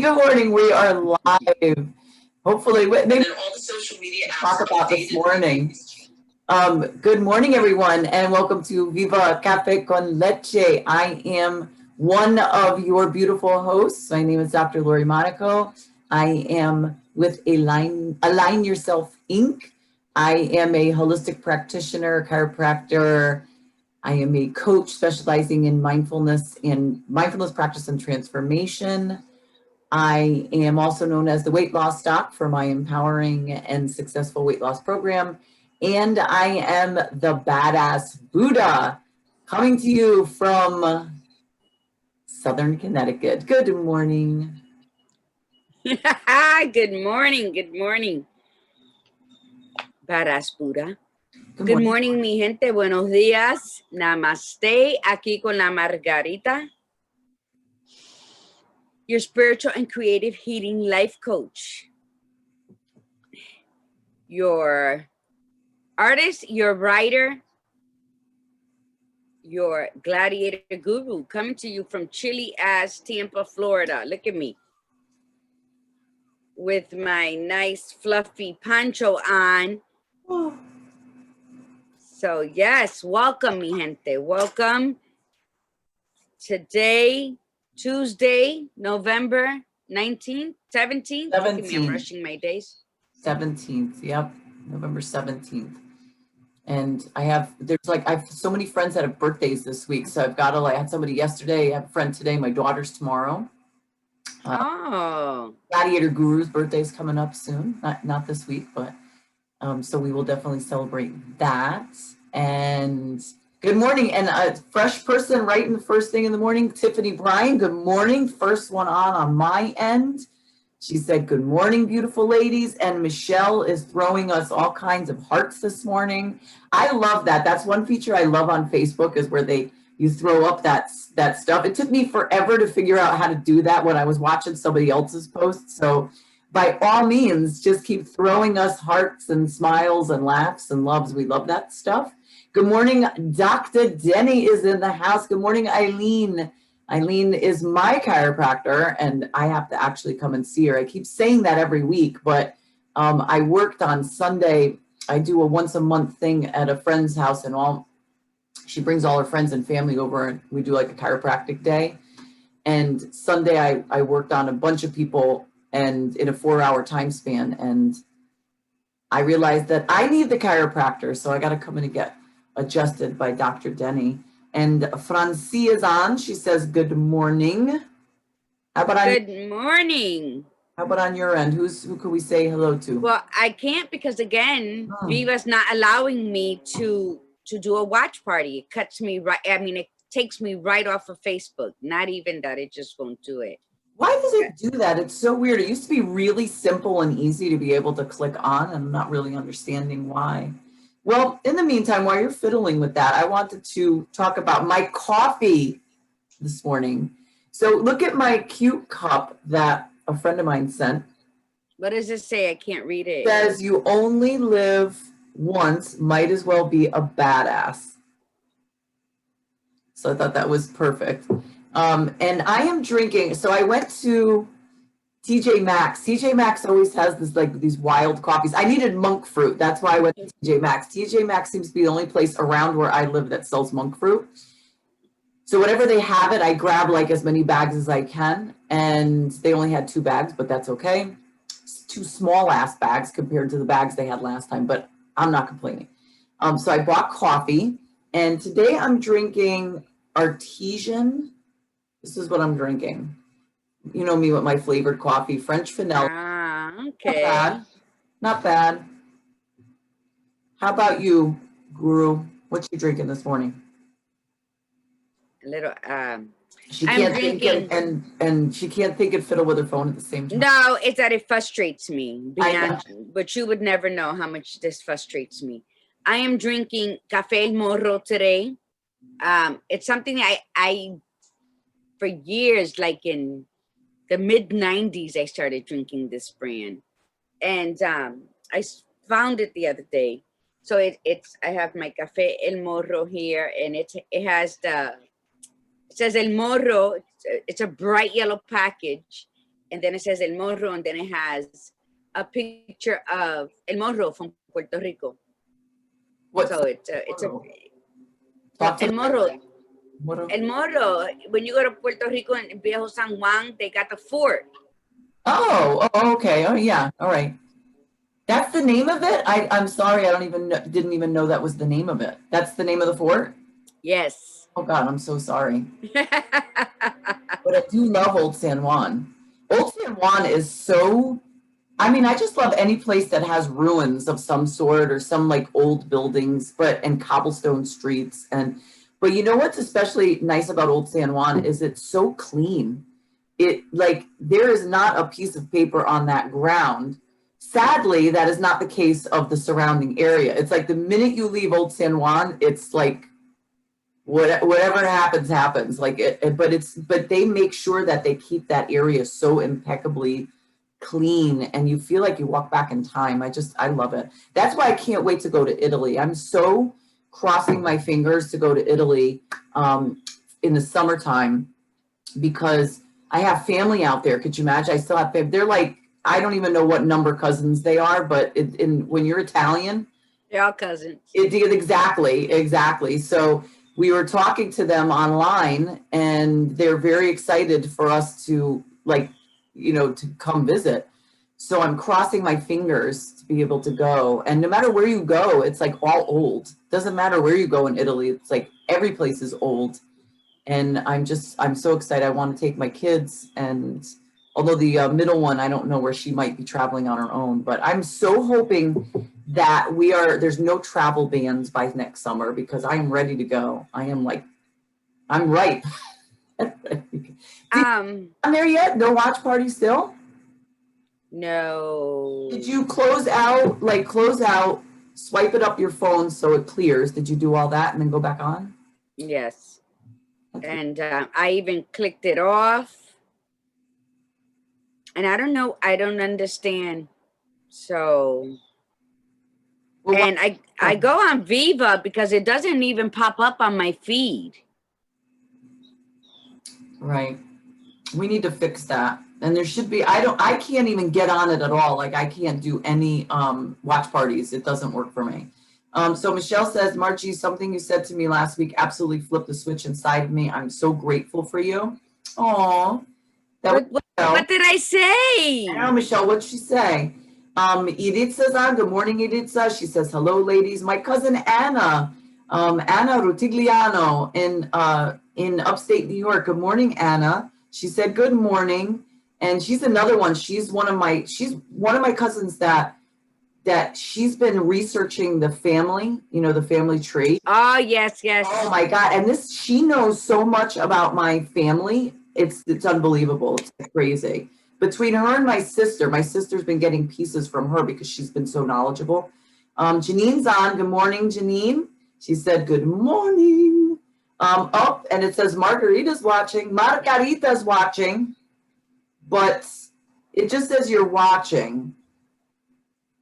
Good morning. We are live. Hopefully, maybe all the social media apps talk about this morning. Good morning, everyone, and welcome to Viva Cafe con Leche. I am one of your beautiful hosts. My name is Dr. Lori Monaco. I am with Align Yourself Inc. I am a holistic practitioner, chiropractor. I am a coach specializing in mindfulness practice and transformation. I am also known as the weight loss doc for my empowering and successful weight loss program. And I am the badass Buddha, coming to you from Southern Connecticut. Good morning. Good morning. Good morning. Badass Buddha. Good morning, mi gente. Buenos días. Namaste. Aquí con la Margarita, your spiritual and creative healing life coach, your artist, your writer, your gladiator guru, coming to you from chilly ass Tampa, Florida. Look at me with my nice fluffy poncho on. Oh. So yes, welcome, mi gente. Welcome. Today, Tuesday, November 19th, 17th. 17th. I'm rushing my days. 17th, yep, November 17th. And I have so many friends that have birthdays this week. So I've got I had somebody yesterday, I have a friend today, my daughter's tomorrow. Gladiator Guru's birthday's coming up soon. Not this week, but so we will definitely celebrate that. And good morning. And a fresh person right in the first thing in the morning, Tiffany Bryan. Good morning. First one on my end. She said, good morning, beautiful ladies. And Michelle is throwing us all kinds of hearts this morning. I love that. That's one feature I love on Facebook, is where you throw up that stuff. It took me forever to figure out how to do that when I was watching somebody else's post. So by all means, just keep throwing us hearts and smiles and laughs and loves. We love that stuff. Good morning. Dr. Denny is in the house. Good morning, Eileen. Eileen is my chiropractor, and I have to actually come and see her. I keep saying that every week, but I worked on Sunday. I do a once a month thing at a friend's house, and she brings all her friends and family over, and we do like a chiropractic day. And Sunday I worked on a bunch of people and in a 4-hour time span, and I realized that I need the chiropractor, so I got to come in and get adjusted by Dr. Denny. And Francie is on. She says, good morning. Good morning. How about on your end? Who could we say hello to? Well, I can't, because again, Viva's not allowing me to do a watch party. It cuts me right. I mean, it takes me right off of Facebook. Not even that, it just won't do it. Why does it do that? It's so weird. It used to be really simple and easy to be able to click on, and I'm not really understanding why. Well, in the meantime, while you're fiddling with that, I wanted to talk about my coffee this morning. So look at my cute cup that a friend of mine sent. What does it say? I can't read it. It says, you only live once, might as well be a badass. So I thought that was perfect. And I am drinking, so I went to TJ Maxx. TJ Maxx always has these wild coffees. I needed monk fruit. That's why I went to TJ Maxx. TJ Maxx seems to be the only place around where I live that sells monk fruit. So whenever they have it, I grab as many bags as I can. And they only had 2 bags, but that's okay. It's 2 small ass bags compared to the bags they had last time, but I'm not complaining. So I bought coffee, and today I'm drinking artesian. This is what I'm drinking. You know me with my flavored coffee, French vanilla. Okay. Not bad. How about you, Guru? What you drinking this morning? A little. She can't think and she can't think and fiddle with her phone at the same time. No, it's that it frustrates me. But you would never know how much this frustrates me. I am drinking Café El Morro today. It's something I for years, like in the mid-90s, I started drinking this brand, and I found it the other day. So I have my Café El Morro here, and it says El Morro. It's a bright yellow package, and then it says El Morro, and then it has a picture of El Morro from Puerto Rico. What's So it's a Talk to El the- Morro. Morro? El Morro. When you go to Puerto Rico and Viejo San Juan, they got the fort. Oh, okay. Oh, yeah. All right. That's the name of it? I'm sorry. I didn't even know that was the name of it. That's the name of the fort? Yes. Oh, God, I'm so sorry. But I do love Old San Juan. Old San Juan is so, I mean, I just love any place that has ruins of some sort or some like old buildings, and cobblestone streets. But you know what's especially nice about Old San Juan is it's so clean. There is not a piece of paper on that ground. Sadly, that is not the case of the surrounding area. It's like the minute you leave Old San Juan, it's like whatever happens. But they make sure that they keep that area so impeccably clean, and you feel like you walk back in time. I love it. That's why I can't wait to go to Italy. I'm so crossing my fingers to go to Italy in the summertime because I have family out there. Could you imagine? I still have family. They're like, I don't even know what number cousins they are, but when you're Italian, They're all cousins. Exactly. So we were talking to them online, and they're very excited for us to to come visit. So I'm crossing my fingers to be able to go. And no matter where you go, it's like all old. Doesn't matter where you go in Italy. It's like every place is old. And I'm so excited. I want to take my kids, and although the middle one, I don't know where she might be traveling on her own, but I'm so hoping that there's no travel bans by next summer because I am ready to go. I'm ripe. On there yet? No watch party still? No. Did you close out, swipe it up your phone so it clears? Did you do all that and then go back on? Yes. And I even clicked it off. And I don't know. I don't understand. So, and I go on Viva because it doesn't even pop up on my feed. Right. We need to fix that. And there should be, I can't even get on it at all. Like I can't do any watch parties. It doesn't work for me. So Michelle says, Margie, something you said to me last week absolutely flipped the switch inside of me. I'm so grateful for you. Aw. What did I say? I know, Michelle, what'd she say? Iritza's on. Good morning, Iritza. She says, hello, ladies. My cousin Anna, Anna Rutigliano in upstate New York. Good morning, Anna. She said, good morning. And she's another one. She's one of my cousins that she's been researching the family, the family tree. Oh, yes. Oh my God. And she knows so much about my family. It's unbelievable. It's crazy. Between her and my sister's been getting pieces from her because she's been so knowledgeable. Janine's on. Good morning, Janine. She said, good morning. And it says Margarita's watching. Margarita's watching. But it just says you're watching.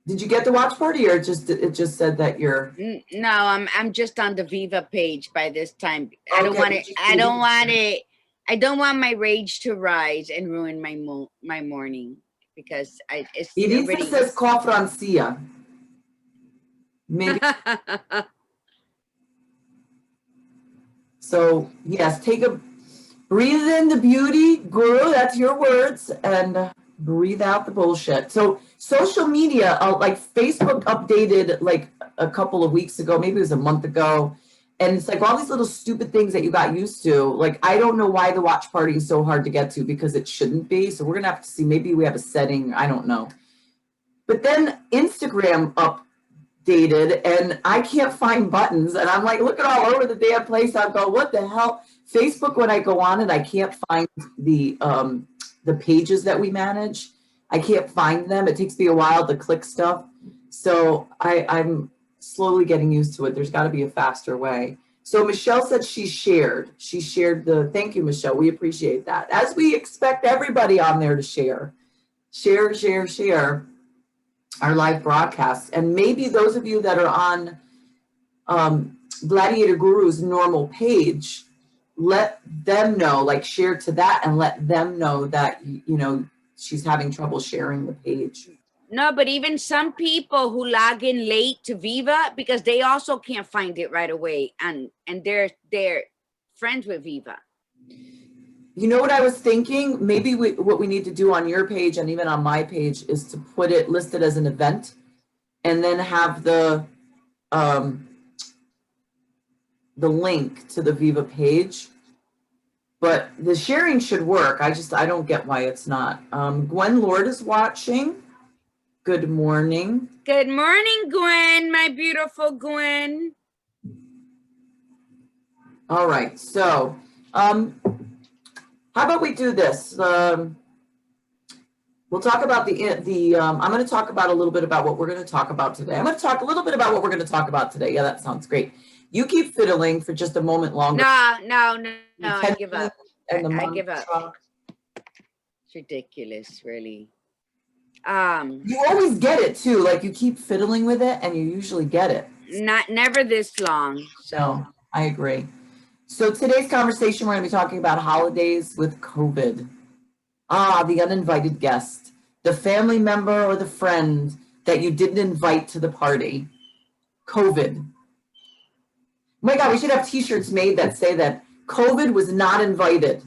Did you get the watch party, or it just said that you're? No, I'm just on the Viva page by this time. I don't want it. I don't want it. I don't want my rage to rise and ruin my morning because it's It says call Francia. Maybe. So yes, breathe in the beauty, guru. That's your words, and breathe out the bullshit. So social media, like Facebook updated like a couple of weeks ago, maybe it was a month ago. And it's like all these little stupid things that you got used to. Like, I don't know why the watch party is so hard to get to because it shouldn't be. So we're going to have to see, maybe we have a setting. I don't know. But then Instagram updated and I can't find buttons. And I'm like, looking all over the damn place. I'll go, what the hell? Facebook, when I go on it, I can't find the pages that we manage. I can't find them. It takes me a while to click stuff. So I'm slowly getting used to it. There's got to be a faster way. So Michelle said she shared thank you, Michelle. We appreciate that. As we expect everybody on there to share our live broadcasts. And maybe those of you that are on Gladiator Guru's normal page, let them know, like share to that and let them know that, she's having trouble sharing the page. No, but even some people who log in late to Viva, because they also can't find it right away, and they're friends with Viva. You know what I was thinking? Maybe what we need to do on your page and even on my page is to put it listed as an event, and then have the link to the Viva page. But the sharing should work. I don't get why it's not. Gwen Lord is watching. Good morning. Good morning, Gwen, my beautiful Gwen. All right, so how about we do this? We'll talk about I'm going to talk about a little bit about what we're going to talk about today. I'm going to talk a little bit about what we're going to talk about today. Yeah, that sounds great. You keep fiddling for just a moment longer. No, I give up. I give up. It's ridiculous, really. You always get it too. Like you keep fiddling with it and you usually get it. Never this long. So no, I agree. So today's conversation, we're going to be talking about holidays with COVID. The uninvited guest, the family member or the friend that you didn't invite to the party. COVID. Oh my God, we should have t-shirts made that say that COVID was not invited.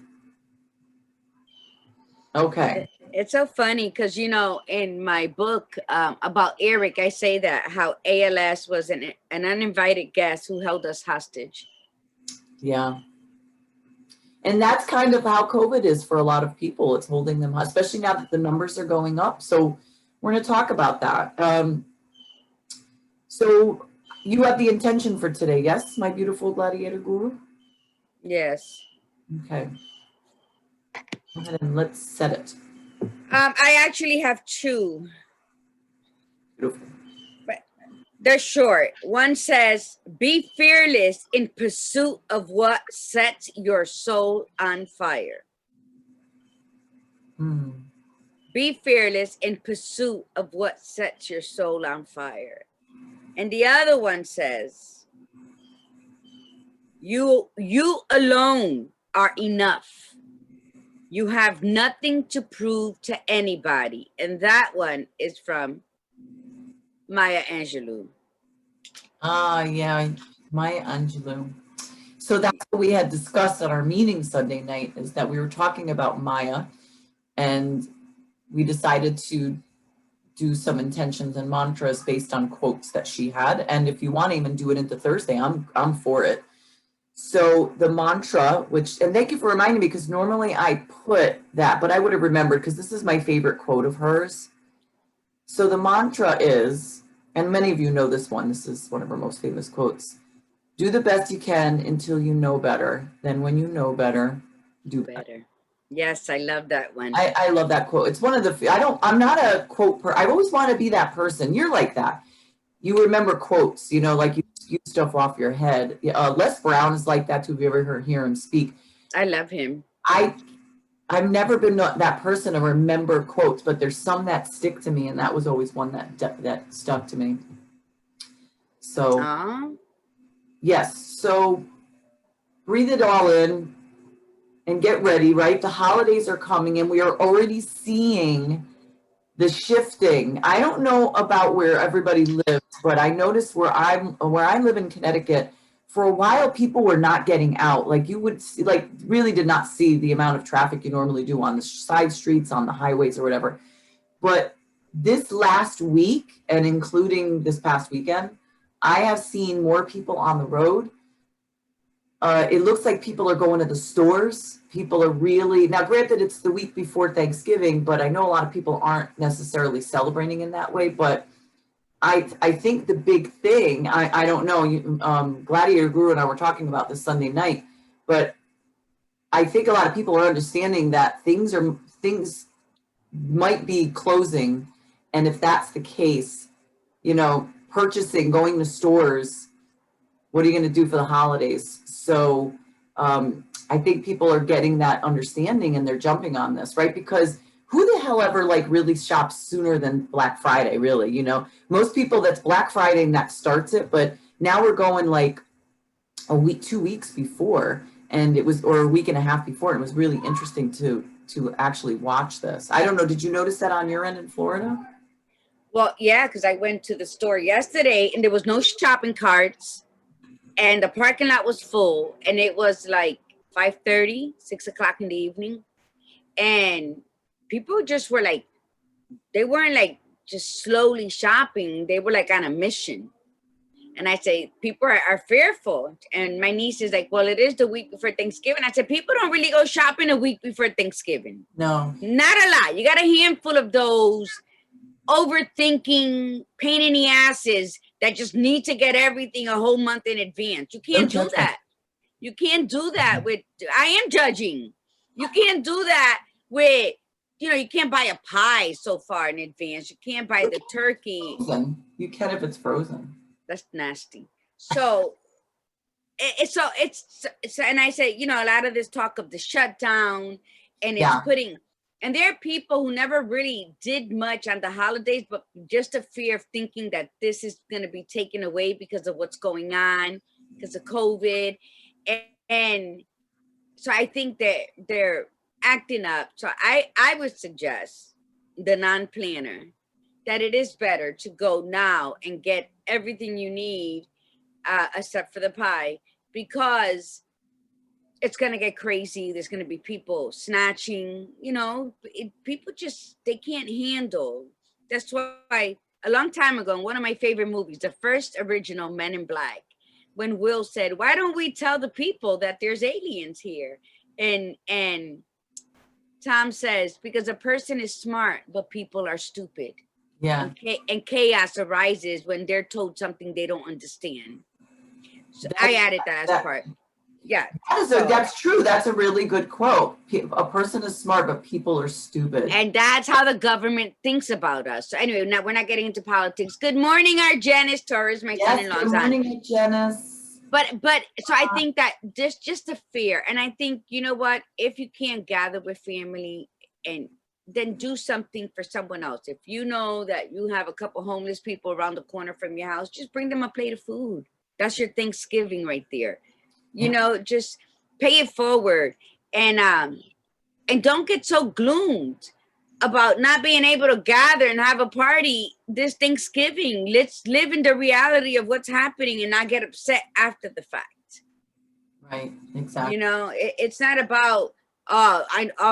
Okay. It's so funny because, in my book about Eric, I say that how ALS was an uninvited guest who held us hostage. Yeah. And that's kind of how COVID is for a lot of people. It's holding them, especially now that the numbers are going up. So we're going to talk about that. So you have the intention for today, yes, my beautiful gladiator guru? Yes. Okay. Go ahead and let's set it. I actually have two. Beautiful. But they're short. One says, be fearless in pursuit of what sets your soul on fire. Be fearless in pursuit of what sets your soul on fire. And the other one says, you alone are enough. You have nothing to prove to anybody. And that one is from Maya Angelou. Yeah, Maya Angelou. So that's what we had discussed at our meeting Sunday night, is that we were talking about Maya, and we decided to do some intentions and mantras based on quotes that she had. And if you want to even do it into Thursday, I'm for it. So the mantra, and thank you for reminding me, because normally I put that, but I would have remembered because this is my favorite quote of hers. So the mantra is, and many of you know this one, this is one of her most famous quotes: do the best you can until you know better. Then when you know better, do better. Yes, I love that one. I love that quote. It's one of the, I'm not a quote I always want to be that person. You're like that. You remember quotes, like you spew stuff off your head. Les Brown is like that too. Have you ever hear him speak? I love him. I've never been that person to remember quotes, but there's some that stick to me, and that was always one that stuck to me. So, yes. So breathe it all in and get ready, right? The holidays are coming, and we are already seeing the shifting. I don't know about where everybody lives, but I noticed where I live in Connecticut, for a while people were not getting out. Like you would see, really did not see the amount of traffic you normally do on the side streets, on the highways or whatever. But this last week, and including this past weekend, I have seen more people on the road. It looks like people are going to the stores. People are really, now granted it's the week before Thanksgiving, but I know a lot of people aren't necessarily celebrating in that way. But I think the big thing, I don't know, Gladiator Guru and I were talking about this Sunday night, but I think a lot of people are understanding that things might be closing. And if that's the case, purchasing, going to stores, what are you going to do for the holidays? So I think people are getting that understanding and they're jumping on this, right? Because who the hell ever really shops sooner than Black Friday, really? Most people, that's Black Friday and that starts it. But now we're going a week, 2 weeks before, and or a week and a half before. And it was really interesting to to actually watch this. I don't know. Did you notice that on your end in Florida? Well, yeah, because I went to the store yesterday and there was no shopping carts and the parking lot was full and it was like 5:30, 6 o'clock in the evening. And people just were like, they weren't like just slowly shopping. They were like on a mission. And I say, people are fearful. And my niece is like, well, it is the week before Thanksgiving. I said, people don't really go shopping a week before Thanksgiving. No. Not a lot. You got a handful of those overthinking, pain in the asses that just need to get everything a whole month in advance. You can't do that. You can't do that with, I am judging. You can't do that with, you can't buy a pie so far in advance. You can't buy the turkey. Frozen. You can if it's frozen. That's nasty. So it's and I say, a lot of this talk of the shutdown and it's putting, and there are people who never really did much on the holidays, but just a fear of thinking that this is going to be taken away because of what's going on, because of COVID. And so I think that they're acting up. So I would suggest the non-planner that it is better to go now and get everything you need except for the pie, because it's going to get crazy. There's going to be people snatching, people just, they can't handle. That's why a long time ago, in one of my favorite movies, the first original Men in Black, when Will said, why don't we tell the people that there's aliens here? And Tom says, because a person is smart, but people are stupid. Yeah. And chaos arises when they're told something they don't understand. So I added that as part. Yeah. That's true. That's a really good quote. A person is smart, but people are stupid. And that's how the government thinks about us. So anyway, now we're not getting into politics. Good morning, our Janice Torres, my son-in-law. Good morning, Janice. But so I think that just the fear. And I think, you know what, if you can't gather with family, and then do something for someone else. If you know that you have a couple homeless people around the corner from your house, just bring them a plate of food. That's your Thanksgiving right there. Just pay it forward, and don't get so gloomed about not being able to gather and have a party this Thanksgiving. Let's live in the reality of what's happening and not get upset after the fact. Right, exactly. It's not about, all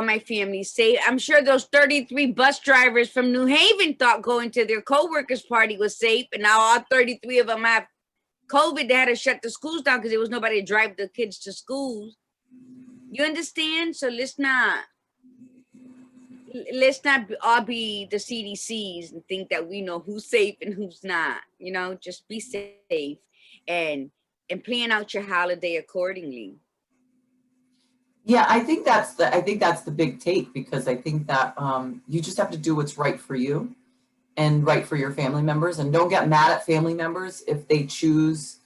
my family's safe. I'm sure those 33 bus drivers from New Haven thought going to their co-workers party was safe, and now all 33 of them have COVID. They had to shut the schools down because there was nobody to drive the kids to schools. You understand? So let's not all be the CDCs and think that we know who's safe and who's not. Just be safe and plan out your holiday accordingly. Yeah, I think that's the big take, because I think that you just have to do what's right for you and right for your family members, and don't get mad at family members if they choose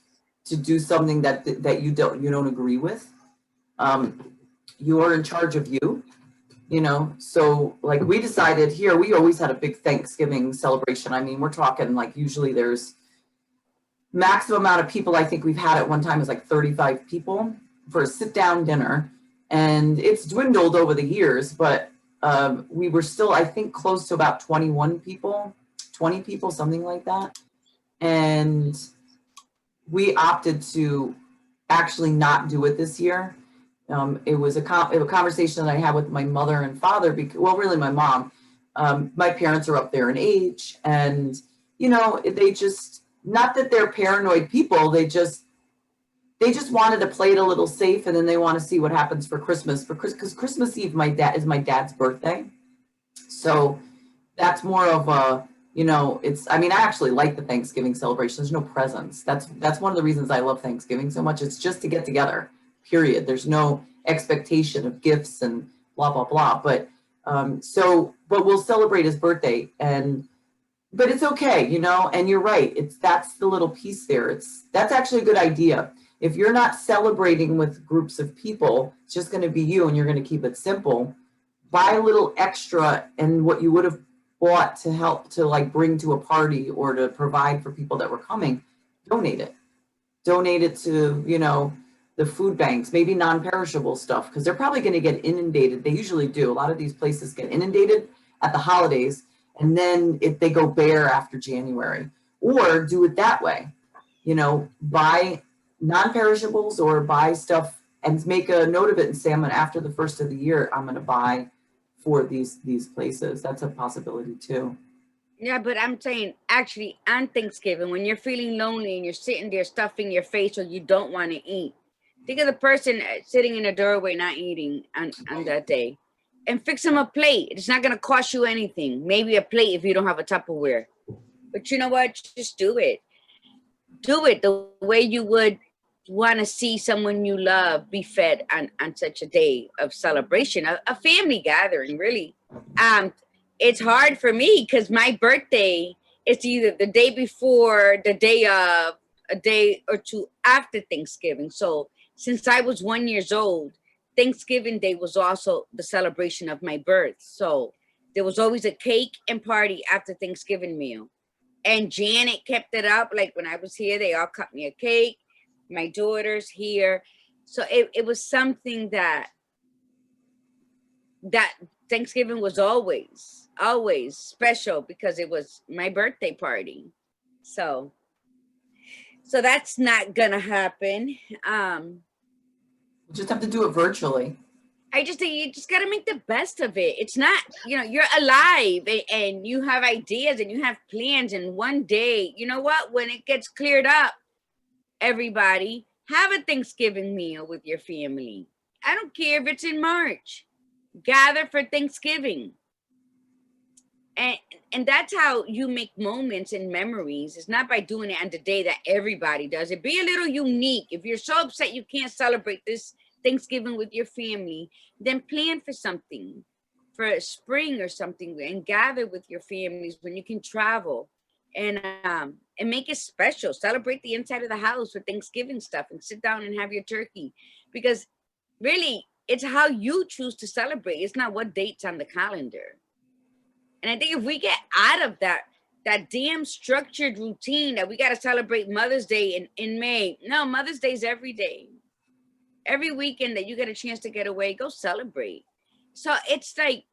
to do something that you don't agree with. You are in charge of you, So like we decided here, we always had a big Thanksgiving celebration. I mean, we're talking like usually there's maximum amount of people I think we've had at one time is like 35 people for a sit-down dinner. And it's dwindled over the years, but we were still, I think, close to about 20 people, something like that. And we opted to actually not do it this year. It was a conversation that I had with my mother and father, really my mom. My parents are up there in age, and, they just, not that they're paranoid people, they just wanted to play it a little safe, and then they want to see what happens for Christmas. Because Christmas Eve is my dad's birthday. So that's more of a, I actually like the Thanksgiving celebration. There's no presents. That's one of the reasons I love Thanksgiving so much. It's just to get together, period. There's no expectation of gifts and blah, blah, blah. But but we'll celebrate his birthday, but it's okay, and you're right. That's the little piece there. That's actually a good idea. If you're not celebrating with groups of people, it's just going to be you, and you're going to keep it simple. Buy a little extra, and what you would have bought to help to like bring to a party or to provide for people that were coming, donate it. Donate it to, the food banks, maybe non-perishable stuff, because they're probably going to get inundated. They usually do. A lot of these places get inundated at the holidays, and then if they go bare after January, or do it that way, you know, buy non-perishables or buy stuff and make a note of it and say, I'm gonna, after the first of the year, I'm going to buy for these places. That's a possibility too. Yeah, but I'm saying actually on Thanksgiving, when you're feeling lonely and you're sitting there stuffing your face or you don't want to eat, think of the person sitting in a doorway not eating on that day, and fix them a plate. It's not going to cost you anything. Maybe a plate if you don't have a Tupperware. But you know what? Just do it. Do it the way you would want to see someone you love be fed on such a day of celebration, a family gathering, really. It's hard for me because my birthday is either the day before, the day of, a day or two after Thanksgiving. So since I was 1 year old, Thanksgiving Day was also the celebration of my birth. So there was always a cake and party after Thanksgiving meal. And Janet kept it up. Like when I was here, they all cut me a cake. My daughter's here. So it was something that Thanksgiving was always special because it was my birthday party. So that's not gonna happen. You just have to do it virtually. I just think you just got to make the best of it. It's not, you're alive and you have ideas and you have plans. And one day, you know what? When it gets cleared up, everybody have a Thanksgiving meal with your family. I don't care if it's in March. Gather for Thanksgiving. And that's how you make moments and memories. It's not by doing it on the day that everybody does it. Be a little unique. If you're so upset you can't celebrate this Thanksgiving with your family, then plan for something for spring or something and gather with your families when you can travel and make it special. Celebrate the inside of the house with Thanksgiving stuff and sit down and have your turkey, because really it's how you choose to celebrate. It's not what date's on the calendar. And I think if we get out of that damn structured routine that we got to celebrate Mother's Day in May. No, Mother's Day's every day. Every weekend that you get a chance to get away, go celebrate. So it's like,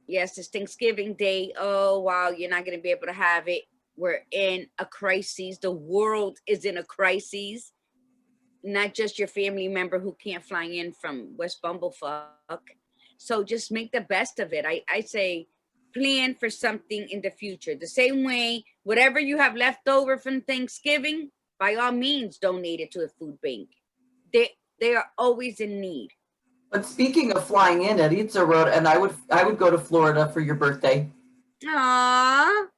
yes, it's Thanksgiving Day. Oh, wow, you're not going to be able to have it. We're in a crisis. The world is in a crisis. Not just your family member who can't fly in from West Bumblefuck. So just make the best of it. I say plan for something in the future. The same way, whatever you have left over from Thanksgiving, by all means, donate it to a food bank. They are always in need. But speaking of flying in, Editza wrote, and I would go to Florida for your birthday. Aww.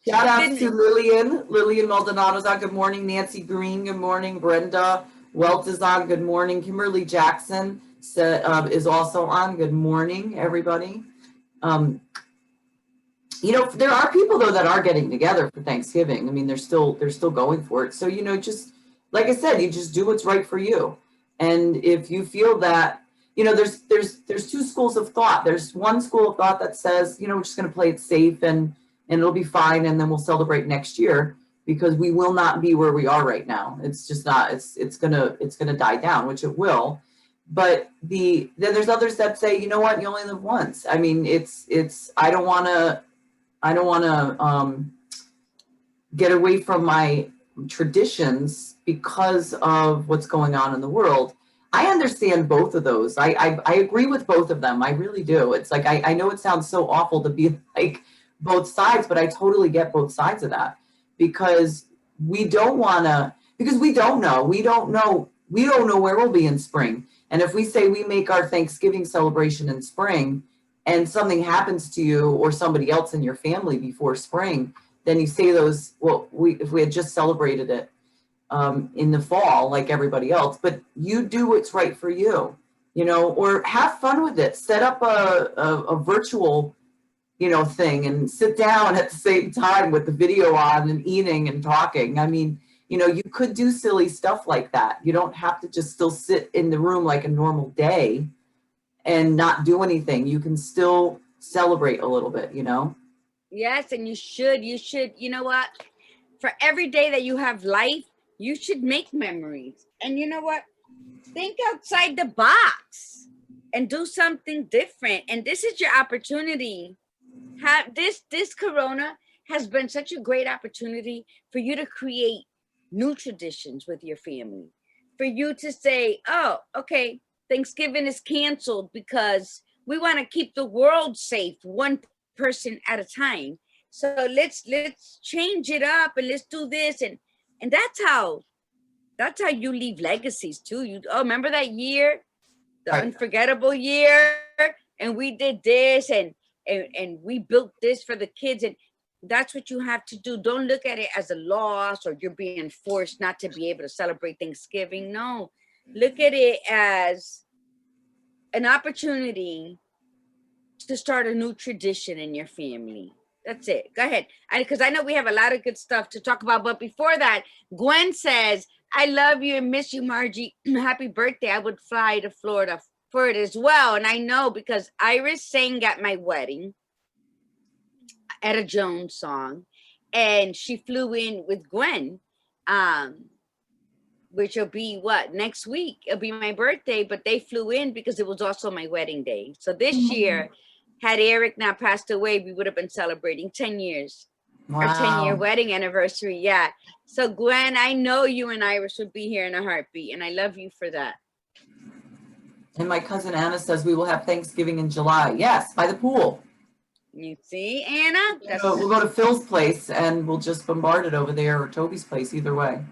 Shout out to Lillian Maldonado's on. Good morning. Nancy Green. Good morning. Brenda Welt is on. Good morning. Kimberly Jackson is also on. Good morning, everybody. There are people though that are getting together for Thanksgiving. I mean, they're still going for it. So, just like I said, you just do what's right for you. And if you feel that, there's two schools of thought. There's one school of thought that says, we're just going to play it safe and it'll be fine. And then we'll celebrate next year, because we will not be where we are right now. It's just not, it's going to die down, which it will. But then there's others that say, you know what, you only live once. I mean, I don't want to get away from my traditions because of what's going on in the world. I understand both of those. I agree with both of them. I really do. It's like, I know it sounds so awful to be like both sides, but I totally get both sides of that, because we don't know. We don't know where we'll be in spring. And if we say we make our Thanksgiving celebration in spring and something happens to you or somebody else in your family before spring, then you say those, if we had just celebrated it in the fall like everybody else, but you do what's right for you, or have fun with it. Set up a virtual, thing and sit down at the same time with the video on and eating and talking. I mean, you could do silly stuff like that. You don't have to just still sit in the room like a normal day and not do anything. You can still celebrate a little bit, Yes, and you should, you know what? For every day that you have life, You should make memories. And you know what? Think outside the box and do something different. And this is your opportunity. Have this corona has been such a great opportunity for you to create new traditions with your family. For you to say, oh, okay, Thanksgiving is canceled because we want to keep the world safe, one person at a time. So let's change it up and let's do this. And that's how you leave legacies too. You remember that year, the Right. unforgettable year, and we did this and we built this for the kids. And that's what you have to do. Don't look at it as a loss or you're being forced not to be able to celebrate Thanksgiving. No, look at it as an opportunity to start a new tradition in your family. That's it. Go ahead. Because I know we have a lot of good stuff to talk about. But before that, Gwen says, I love you and miss you, Margie. Happy birthday. I would fly to Florida for it as well. And I know because Iris sang at my wedding at a Jones song. And she flew in with Gwen, which will be what? Next week. It'll be my birthday. But they flew in because it was also my wedding day. So this year, had Eric not passed away, we would have been celebrating 10 years. Wow. Our 10-year wedding anniversary. Yeah. So Gwen, I know you and Iris would be here in a heartbeat, and I love you for that. And my cousin Anna says we will have Thanksgiving in July. Yes, by the pool. You see, Anna? So we'll go to Phil's place and we'll just bombard it over there, or Toby's place, either way.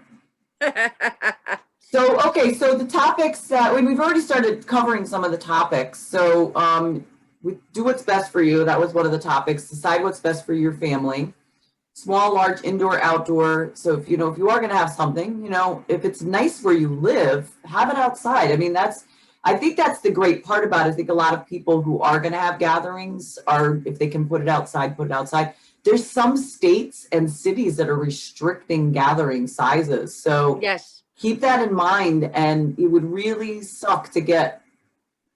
So, okay, so the topics that we've already started covering some of the topics. So we do what's best for you. That was one of the topics. Decide what's best for your family. Small, large, indoor, outdoor. So if you are going to have something, if it's nice where you live, have it outside. I mean, I think that's the great part about it. I think a lot of people who are going to have gatherings are, if they can put it outside, put it outside. There's some states and cities that are restricting gathering sizes. So yes, keep that in mind. And it would really suck to get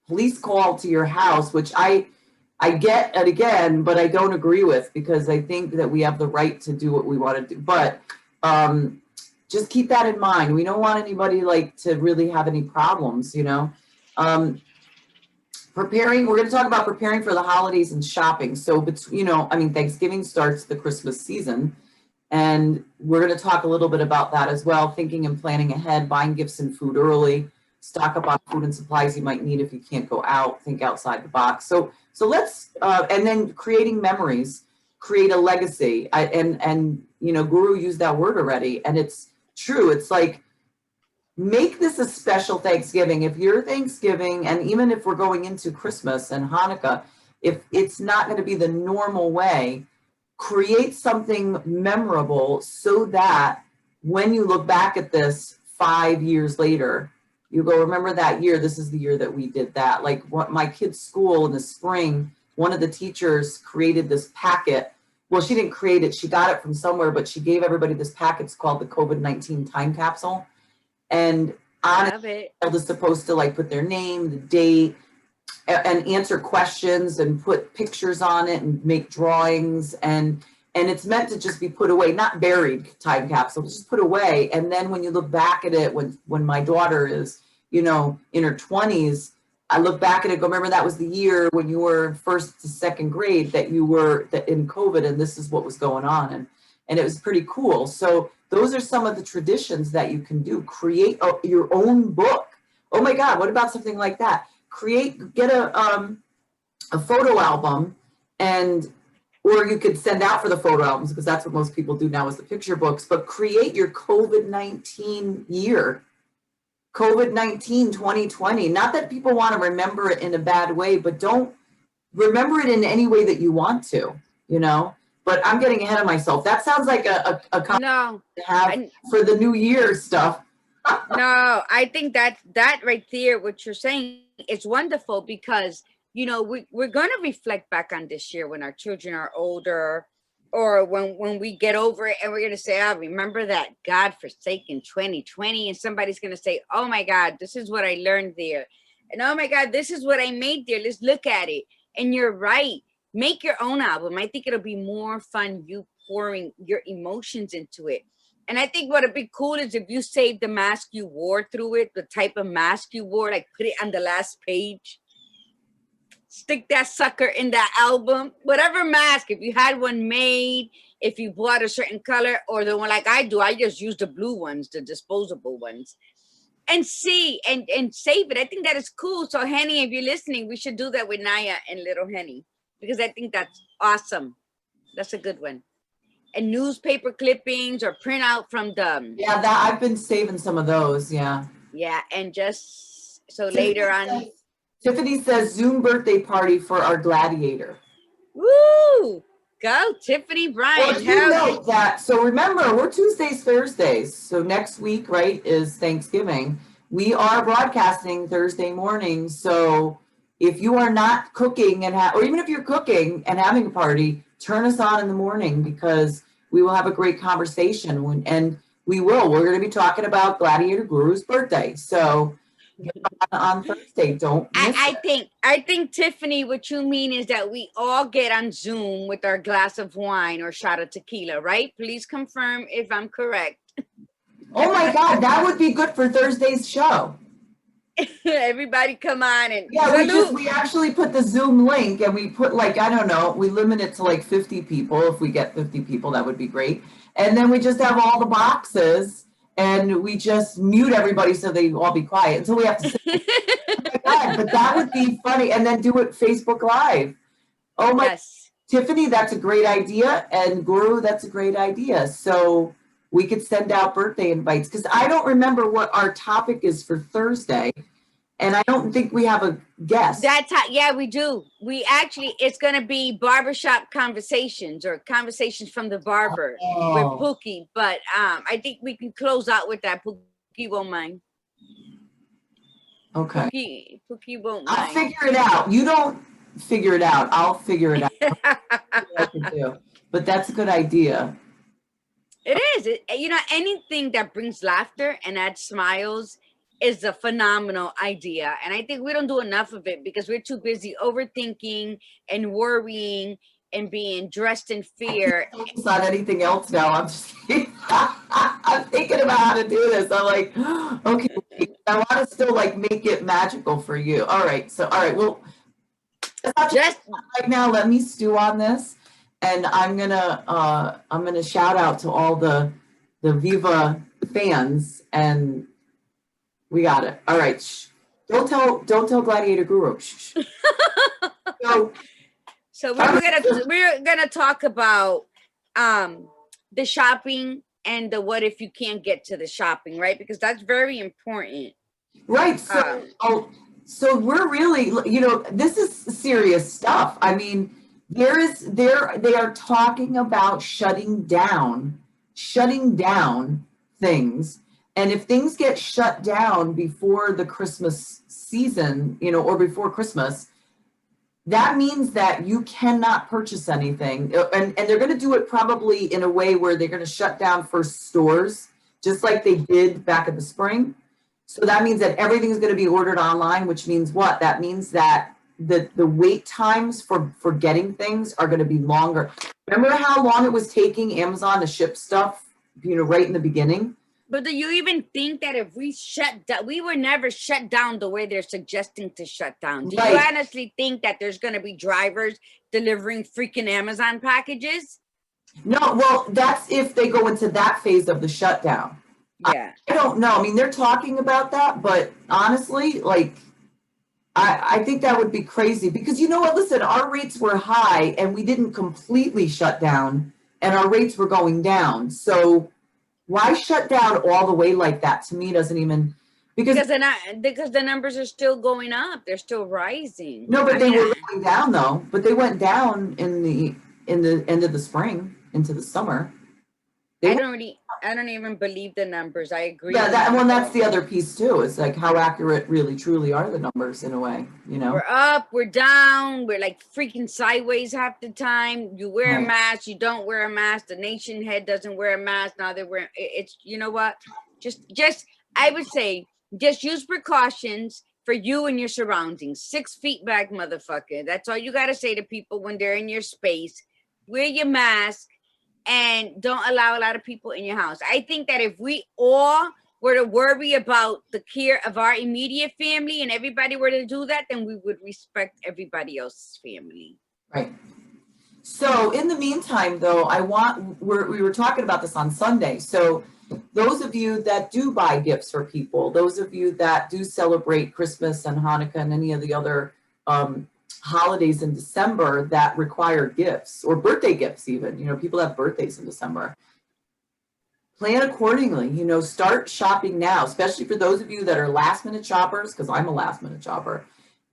police called to your house, which I get it again, but I don't agree with, because I think that we have the right to do what we want to do. But just keep that in mind. We don't want anybody to really have any problems, Preparing, we're going to talk about preparing for the holidays and shopping. So, Thanksgiving starts the Christmas season, and we're going to talk a little bit about that as well. Thinking and planning ahead, buying gifts and food early, stock up on food and supplies you might need if you can't go out, think outside the box. So let's, and then creating memories, create a legacy. Guru used that word already, and it's true. It's like, make this a special Thanksgiving. If your Thanksgiving, and even if we're going into Christmas and Hanukkah, if it's not going to be the normal way, create something memorable so that when you look back at this 5 years later, you go, remember that year, this is the year that we did that. Like what my kids' school in the spring, one of the teachers created this packet. Well, she didn't create it, she got it from somewhere, but she gave everybody this packet. It's called the COVID-19 time capsule. And on it is supposed to put their name, the date, and answer questions and put pictures on it and make drawings. And it's meant to just be put away, not buried time capsule, just put away. And then when you look back at it, when my daughter is, in her 20s, I look back at it, go, remember that was the year when you were first to second grade that you were in COVID, and this is what was going on. And it was pretty cool. So those are some of the traditions that you can do. Create your own book. Oh my God, what about something like that? Get a photo album, or you could send out for the photo albums, because that's what most people do now is the picture books, but create your COVID-19 year. COVID-19 2020. Not that people want to remember it in a bad way, but don't remember it in any way that you want to, But I'm getting ahead of myself. That sounds like a no to have for the new year stuff. No, I think that right there, what you're saying, is wonderful, because we're going to reflect back on this year when our children are older, or when we get over it, and we're going to say, remember that God-forsaken 2020, and somebody's going to say, oh my God, this is what I learned there, and oh my God, this is what I made there, let's look at it. And you're right, make your own album. I think it'll be more fun, you pouring your emotions into it. And I think what would be cool is if you save the mask you wore through it, the type of mask you wore, like put it on the last page. Stick that sucker in that album. Whatever mask, if you had one made, if you bought a certain color, or the one like I do, I just use the blue ones, the disposable ones. And see and save it. I think that is cool. So Henny, if you're listening, we should do that with Naya and little Henny, because I think that's awesome. That's a good one. And newspaper clippings or print out from the Yeah, that I've been saving some of those. Yeah. yeah, and just so later on. Tiffany says Zoom birthday party for our gladiator. Woo! Go Tiffany Bryan. Well, you know that. So remember, we're Tuesdays, Thursdays. So next week, right, is Thanksgiving. We are broadcasting Thursday morning. So if you are not cooking or even if you're cooking and having a party, turn us on in the morning, because we will have a great conversation. And we're going to be talking about Gladiator Guru's birthday. So on Thursday, don't miss it. I think Tiffany, what you mean is that we all get on Zoom with our glass of wine or shot of tequila, right? Please confirm if I'm correct. Oh my God, that would be good for Thursday's show. Everybody come on and yeah, we actually put the Zoom link, and we put, like, I don't know, we limit it to like 50 people. If we get 50 people, that would be great. And then we just have all the boxes, and we just mute everybody so they all be quiet until we have to say, oh my God, but that would be funny. And then do it Facebook Live. Oh my, yes. Tiffany, that's a great idea. And Guru, that's a great idea. So we could send out birthday invites, because I don't remember what our topic is for Thursday. And I don't think we have a guest. Yeah, we do. We actually, it's going to be barbershop conversations, or conversations from the barber with Pookie. But I think we can close out with that. Pookie won't mind. Okay. Pookie won't mind. I'll figure it out. You don't figure it out. I'll figure it out. I can do. But that's a good idea. It is. Anything that brings laughter and adds smiles is a phenomenal idea. And I think we don't do enough of it because we're too busy overthinking and worrying and being dressed in fear. It's not anything else now. I'm just I'm thinking about how to do this. I'm like, okay, I want to still like make it magical for you. All right. Well, just right now, let me stew on this. And I'm gonna shout out to all the Viva fans, and we got it. All right. Shh. Don't tell Gladiator Guru. Shh. So we're gonna talk about the shopping and the what if you can't get to the shopping, right? Because that's very important. Right. So we're really, this is serious stuff. I mean, they are talking about shutting down things. And if things get shut down before the Christmas season, or before Christmas, that means that you cannot purchase anything. And they're going to do it probably in a way where they're going to shut down for stores, just like they did back in the spring. So that means that everything is going to be ordered online, which means what? That means that the wait times for getting things are going to be longer. Remember how long it was taking Amazon to ship stuff, right in the beginning? But do you even think that if we shut down, we were never shut down the way they're suggesting to shut down? Do you honestly think that there's going to be drivers delivering freaking Amazon packages? No, well, that's if they go into that phase of the shutdown. Yeah. I don't know. I mean, they're talking about that, but honestly, like, I think that would be crazy because you know what? Listen, our rates were high and we didn't completely shut down and our rates were going down. So why shut down all the way like that? To me, doesn't even because the numbers are still going up. They're still rising. No, but they were going down though. But they went down in the end of the spring into the summer. I don't even believe the numbers. I agree. Yeah, that's the other piece too. It's like how accurate really truly are the numbers in a way, We're up, we're down, we're like freaking sideways half the time. You wear a mask, you don't wear a mask. The nation head doesn't wear a mask. Now they're wearing it's what? Just I would say just use precautions for you and your surroundings. 6 feet back, motherfucker. That's all you gotta say to people when they're in your space. Wear your mask. and don't allow a lot of people in your house. I think that if we all were to worry about the care of our immediate family and everybody were to do that, then we would respect everybody else's family. Right. So in the meantime, though, we were talking about this on Sunday. So those of you that do buy gifts for people, those of you that do celebrate Christmas and Hanukkah and any of the other holidays in December that require gifts, or birthday gifts even, people have birthdays in December. Plan accordingly, start shopping now, especially for those of you that are last minute shoppers, because I'm a last minute shopper.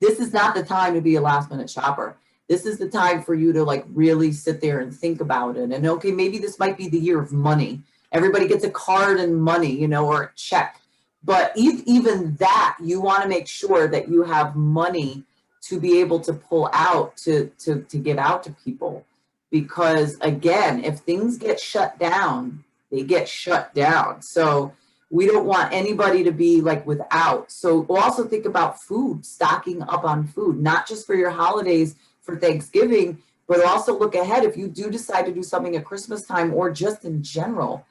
This is not the time to be a last minute shopper. This is the time for you to like really sit there and think about it. And okay, maybe this might be the year of money. Everybody gets a card and money, or a check. But even that, you want to make sure that you have money to be able to pull out to give out to people. Because again, if things get shut down, they get shut down. So we don't want anybody to be like without. So we'll also think about food, stocking up on food, not just for your holidays, for Thanksgiving, but also look ahead. If you do decide to do something at Christmas time or just in general,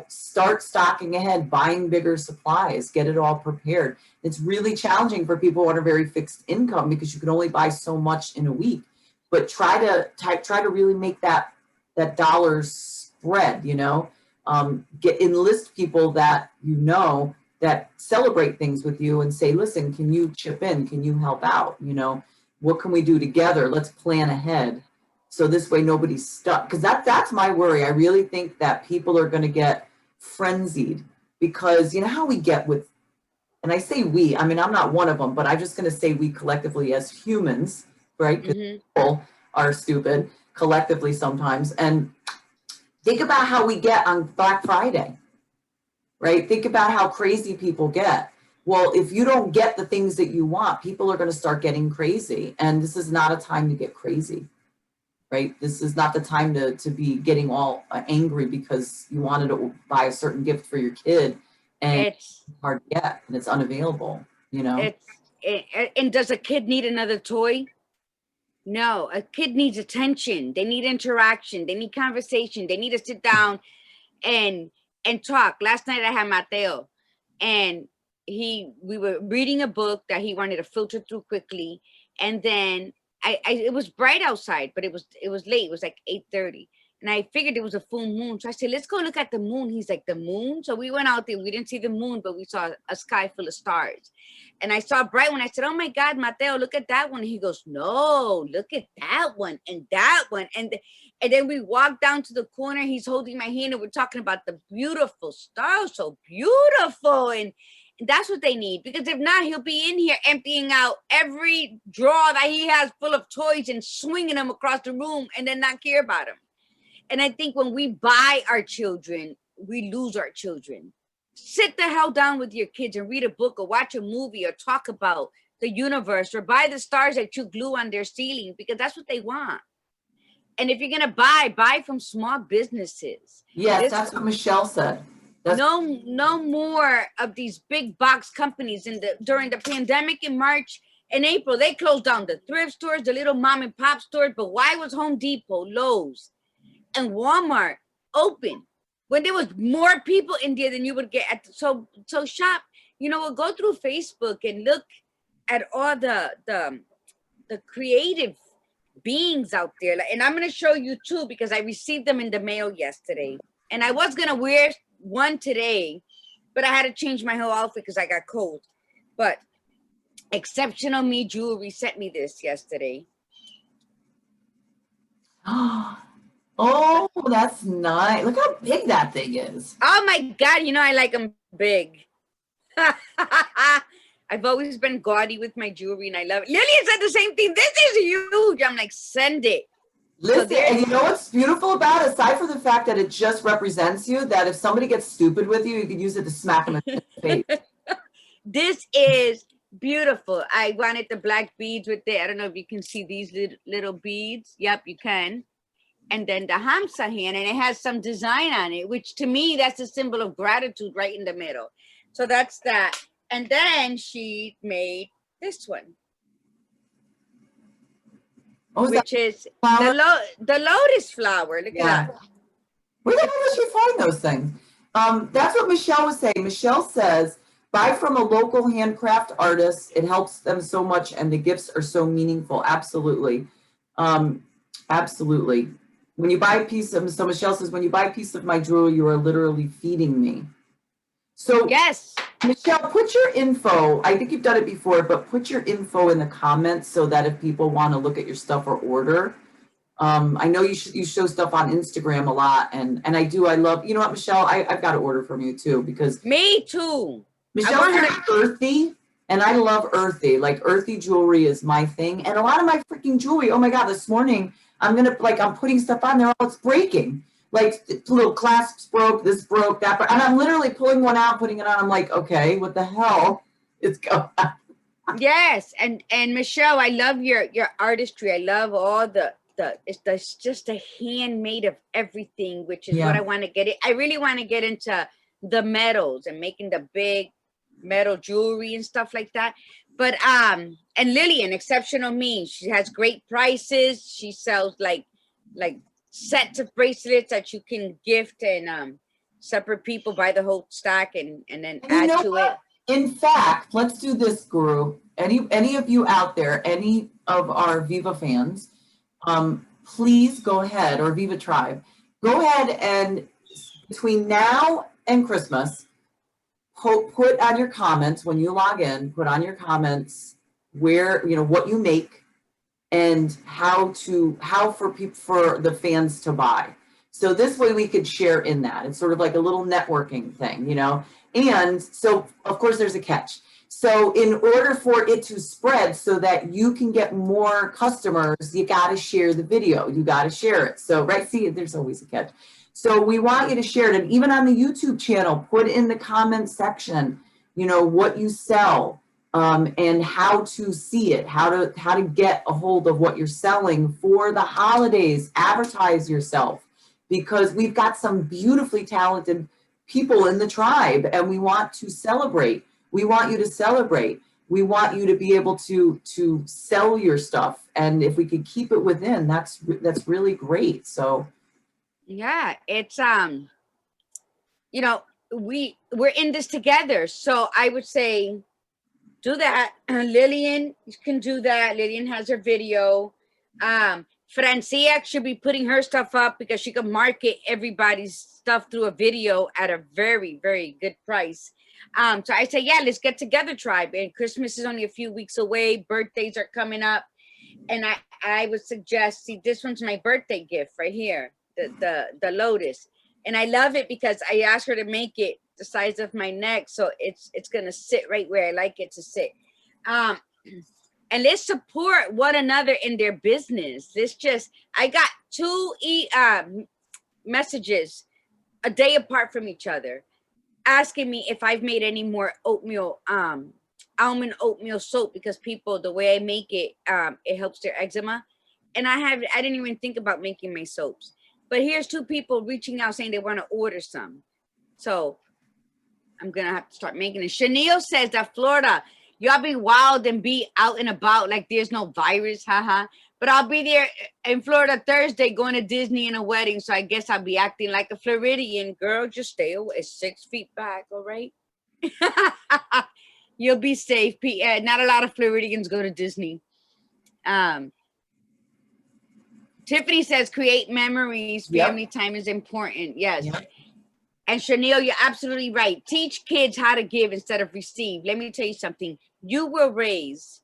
start stocking ahead, buying bigger supplies, get it all prepared. It's really challenging for people on a very fixed income because you can only buy so much in a week, but try to really make that dollar spread, enlist people that that celebrate things with you and say, listen, can you chip in? Can you help out? What can we do together? Let's plan ahead. So this way nobody's stuck. Because that's my worry. I really think that people are going to get frenzied because how we get with, and I say we, I'm not one of them, but I'm just going to say we collectively as humans, right? Because people are stupid collectively sometimes. And think about how we get on Black Friday, right? Think about how crazy people get. Well, if you don't get the things that you want, people are going to start getting crazy. And this is not a time to get crazy, right? This is not the time to be getting all angry because you wanted to buy a certain gift for your kid and it's hard to get and it's unavailable, And does a kid need another toy? No, a kid needs attention. They need interaction. They need conversation. They need to sit down and talk. Last night I had Mateo, and we were reading a book that he wanted to filter through quickly, and then it was bright outside, but it was late. It was like 8:30, and I figured it was a full moon. So I said, let's go look at the moon. He's like, the moon? So we went out there. We didn't see the moon, but we saw a sky full of stars. And I saw a bright one. I said, oh my God, Mateo, look at that one. And he goes, no, look at that one and that one. And then we walked down to the corner. He's holding my hand and we're talking about the beautiful stars. So beautiful. And that's what they need, because if not, he'll be in here emptying out every drawer that he has full of toys and swinging them across the room and then not care about them. And I think when we buy our children, we lose our children. Sit the hell down with your kids and read a book or watch a movie or talk about the universe or buy the stars that you glue on their ceiling, because that's what they want. And if you're going to buy from small businesses. Yes, that's what Michelle said. No more of these big box companies during the pandemic in March and April. They closed down the thrift stores, the little mom and pop stores. But why was Home Depot, Lowe's, and Walmart open when there was more people in there than you would get at so shop? We'll go through Facebook and look at all the creative beings out there. And I'm going to show you two because I received them in the mail yesterday. And I was going to wear one today, but I had to change my whole outfit because I got cold. But Exceptional Me Jewelry sent me this yesterday. Oh, that's nice. Look how big that thing is. Oh my God, I like them big. I've always been gaudy with my jewelry and I love it. Lillian said the same thing. This is huge. I'm like, send it. Listen, and you know what's beautiful about it, aside from the fact that it just represents you, that if somebody gets stupid with you, you could use it to smack them in the face. This is beautiful. I wanted the black beads with it. I don't know if you can see these little beads. Yep, you can. And then the Hamsa hand, and it has some design on it, which to me, that's a symbol of gratitude right in the middle. So that's that. And then she made this one. Which is the lotus flower. Look at that. Where the hell does she find those things? That's what Michelle was saying. Michelle says, buy from a local handcraft artist. It helps them so much, and the gifts are so meaningful. Absolutely. Um, absolutely. When you buy a piece of, so Michelle says, when you buy a piece of my jewelry, you are literally feeding me. So Yes. Michelle, put your info, I think you've done it before, but put your info in the comments so that if people want to look at your stuff or order, I know you show stuff on Instagram a lot, and I love, you know what, Michelle, I've got to order from you too, because Me too. I Michelle's want her very to. earthy, and I love earthy. Like earthy jewelry is my thing, and a lot of my freaking jewelry. Oh my god, this morning I'm putting stuff on there, oh, it's breaking. Like little clasps broke, this broke, that, and I'm literally pulling one out, putting it on. I'm like, okay, what the hell is going on? Yes, and Michelle, I love your artistry. I love all it's just a handmade of everything, which is what I Yeah. want to get it. I really want to get into the metals and making the big metal jewelry and stuff like that. But and Lillian, exceptional me. She has great prices. She sells like sets of bracelets that you can gift, and separate people buy the whole stack and then And you add know to it. what? In fact, let's do this, Guru. Any of you out there, any of our Viva fans, please go ahead, or Viva Tribe, go ahead and between now and Christmas, put on your comments when you log in, put on your comments where, you know, what you make and how for people, for the fans to buy. So this way we could share in that. It's sort of like a little networking thing, you know? And so of course there's a catch. So in order for it to spread so that you can get more customers, you got to share the video. You got to share it. So, right, see, there's always a catch. So we want you to share it. And even on the YouTube channel, put in the comment section, you know, what you sell, and how to see it, how to get a hold of what you're selling for the holidays. Advertise yourself, because we've got some beautifully talented people in the tribe, and we want to celebrate. We want you to celebrate. We want you to be able to sell your stuff, and if we could keep it within, that's really great. So Yeah, it's you know, we're in this together. So I would say do that. Lillian can do that. Lillian has her video. Francia should be putting her stuff up because she can market everybody's stuff through a video at a very, very good price. So I say, yeah, let's get together, tribe. And Christmas is only a few weeks away. Birthdays are coming up. And I would suggest, see, this one's my birthday gift right here, the lotus. And I love it because I asked her to make it the size of my neck, so it's gonna sit right where I like it to sit. And let's support one another in their business. I got two messages a day apart from each other asking me if I've made any more oatmeal almond oatmeal soap, because people, the way I make it, it helps their eczema. And I didn't even think about making my soaps. But here's two people reaching out saying they want to order some. So I'm gonna have to start making it. Chanel says that Florida, y'all be wild and be out and about like there's no virus, haha. But I'll be there in Florida Thursday going to Disney and a wedding, so I guess I'll be acting like a Floridian. Girl, just stay away 6 feet back, all right? You'll be safe. Not a lot of Floridians go to Disney. Tiffany says create memories. Family time is important. Yes. Yep. And Chanel, you're absolutely right. Teach kids how to give instead of receive. Let me tell you something. You will raise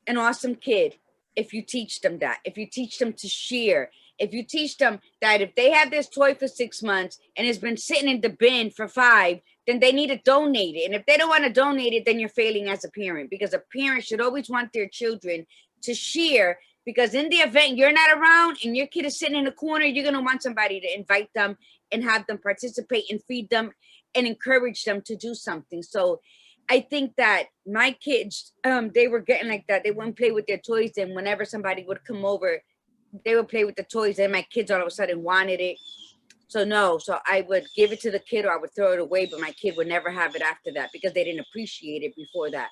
an awesome kid if you teach them that. If you teach them to share. If you teach them that if they have this toy for 6 months and it's been sitting in the bin for 5, then they need to donate it. And if they don't want to donate it, then you're failing as a parent, because a parent should always want their children to share, because in the event you're not around and your kid is sitting in the corner, you're going to want somebody to invite them and have them participate and feed them and encourage them to do something. So I think that my kids, they were getting like that. They wouldn't play with their toys. And whenever somebody would come over, they would play with the toys, and my kids all of a sudden wanted it. So no, so I would give it to the kid or I would throw it away, but my kid would never have it after that because they didn't appreciate it before that.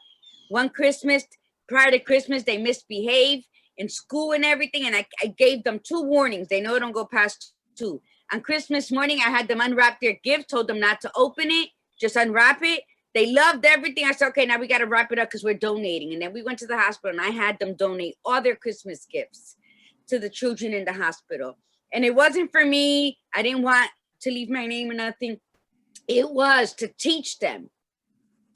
One Christmas, prior to Christmas, they misbehaved in school and everything, and I gave them 2 warnings. They know it don't go past 2. On Christmas morning, I had them unwrap their gift, told them not to open it, just unwrap it. They loved everything. I said, okay, now we got to wrap it up because we're donating. And then we went to the hospital and I had them donate all their Christmas gifts to the children in the hospital. And it wasn't for me. I didn't want to leave my name or nothing. It was to teach them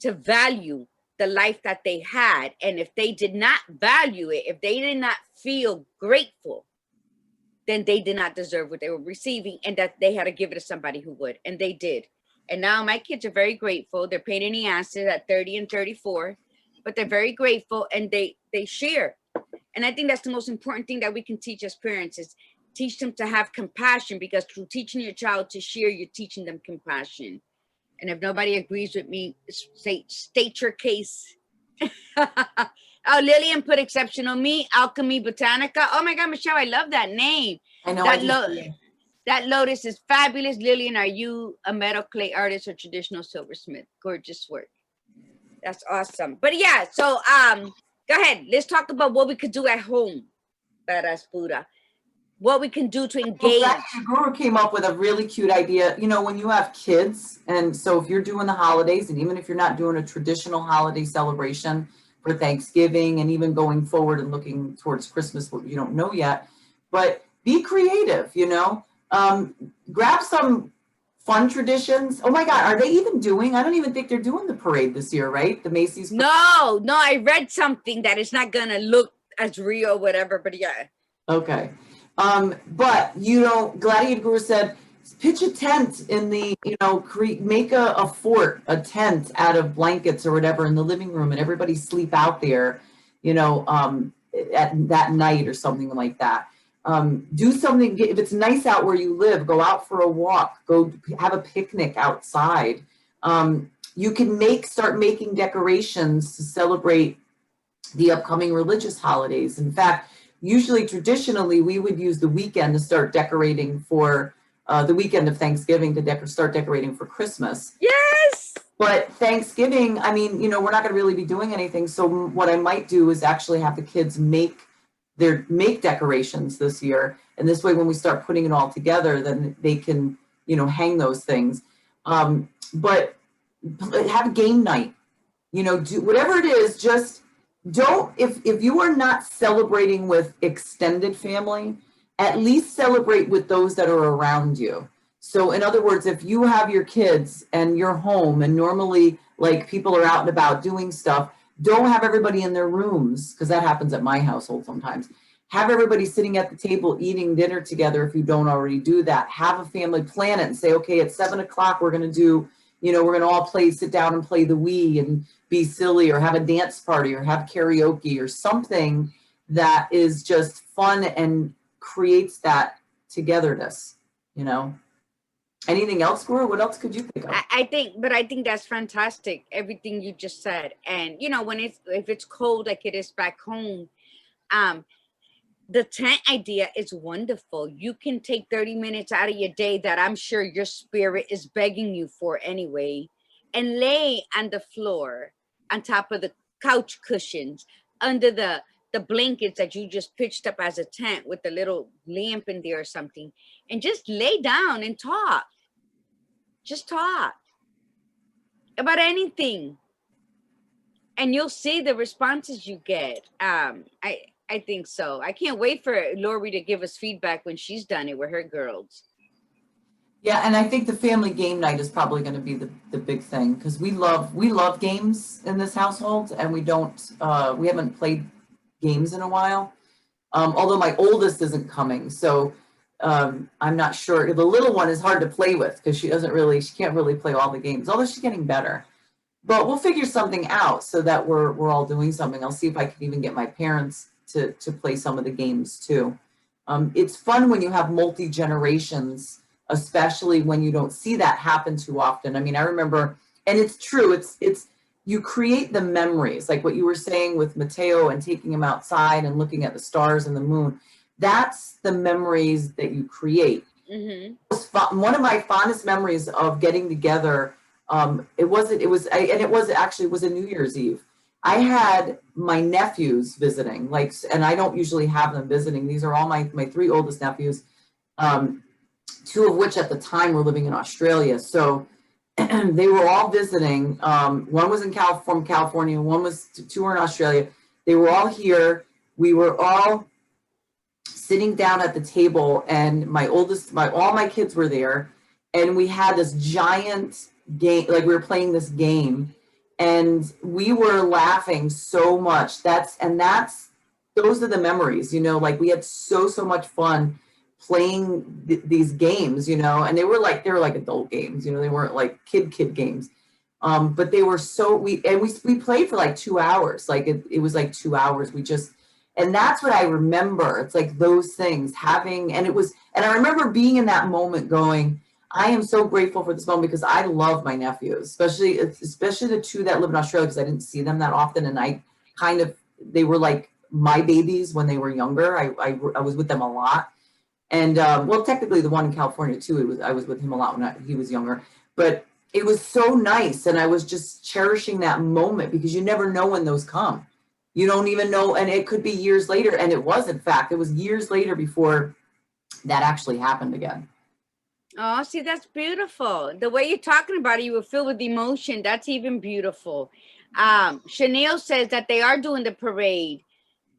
to value the life that they had. And if they did not value it, if they did not feel grateful, then they did not deserve what they were receiving, and that they had to give it to somebody who would. And they did. And now my kids are very grateful. They're pain in the asses at 30 and 34, but they're very grateful and they share. And I think that's the most important thing that we can teach as parents is teach them to have compassion, because through teaching your child to share, you're teaching them compassion. And if nobody agrees with me, state your case. Oh, Lillian put exceptional me, Alchemy Botanica. Oh my God, Michelle, I love that name. I know. That lotus is fabulous. Lillian, are you a metal clay artist or traditional silversmith? Gorgeous work. That's awesome. But yeah, so go ahead. Let's talk about what we could do at home. Badass Buddha. What we can do to engage. Well, Guru came up with a really cute idea. You know, when you have kids, and so if you're doing the holidays, and even if you're not doing a traditional holiday celebration for Thanksgiving, and even going forward and looking towards Christmas, what you don't know yet, but be creative, you know. Grab some fun traditions. Oh my God, are they even doing? I don't even think they're doing the parade this year, right? The Macy's. No, I read something that it's not gonna look as real, whatever. But yeah. Okay, but you know, Gladiator Guru said, pitch a tent in the, you know, make a fort, a tent out of blankets or whatever in the living room, and everybody sleep out there, you know, at that night or something like that. Do something. If it's nice out where you live, go out for a walk, go have a picnic outside. You can start making decorations to celebrate the upcoming religious holidays. In fact, usually traditionally, we would use the weekend to start decorating for the weekend of Thanksgiving to start decorating for Christmas. Yes. But Thanksgiving, I mean, you know, we're not going to really be doing anything. So what I might do is actually have the kids make decorations this year, and this way when we start putting it all together, then they can, you know, hang those things. But have a game night, you know, do whatever it is. Just don't, if you are not celebrating with extended family, at least celebrate with those that are around you. So in other words, if you have your kids and you're home, and normally like people are out and about doing stuff, don't have everybody in their rooms, because that happens at my household sometimes. Have everybody sitting at the table eating dinner together if you don't already do that. Have a family plan it and say, okay, at 7 o'clock we're going to do, you know, we're going to all sit down and play the Wii and be silly, or have a dance party, or have karaoke, or something that is just fun and creates that togetherness, you know. Anything else, Guru? What else could you think of? I think that's fantastic, everything you just said. And you know, if it's cold like it is back home, the tent idea is wonderful. You can take 30 minutes out of your day that I'm sure your spirit is begging you for anyway, and lay on the floor, on top of the couch cushions, under the blankets that you just pitched up as a tent with a little lamp in there or something, and just lay down and talk. Just talk about anything, and you'll see the responses you get. I think so. I can't wait for Lori to give us feedback when she's done it with her girls. Yeah, and I think the family game night is probably going to be the big thing, because we love games in this household, and we haven't played games in a while. Although my oldest isn't coming, so I'm not sure. The little one is hard to play with because she can't really play all the games, although she's getting better. But we'll figure something out so that we're all doing something. I'll see if I can even get my parents to play some of the games too. It's fun when you have multi-generations, especially when you don't see that happen too often. I mean, I remember, and it's true, it's you create the memories, like what you were saying with Mateo and taking him outside and looking at the stars and the moon. That's the memories that you create. Mm-hmm. One of my fondest memories of getting together, it was a New Year's Eve. I had my nephews visiting, and I don't usually have them visiting. These are all my three oldest nephews. two of which at the time were living in Australia. So they were all visiting. One was from California, one was, two were in Australia. They were all here. We were all sitting down at the table, and all my kids were there, and we had this giant game, like we were playing this game, and we were laughing so much. Those are the memories, like we had so much fun playing these games, and they were like adult games, they weren't like kid games. But they were we played for like 2 hours. Like it was like 2 hours. And that's what I remember. It's like those things and I remember being in that moment going, I am so grateful for this moment because I love my nephews, especially the two that live in Australia, because I didn't see them that often. And they were like my babies when they were younger. I was with them a lot. And well, technically the one in California too, I was with him a lot when he was younger, but it was so nice. And I was just cherishing that moment because you never know when those come. You don't even know. And it could be years later. And it was years later before that actually happened again. Oh, see, that's beautiful. The way you're talking about it, you were filled with emotion. That's even beautiful. Chanel says that they are doing the parade,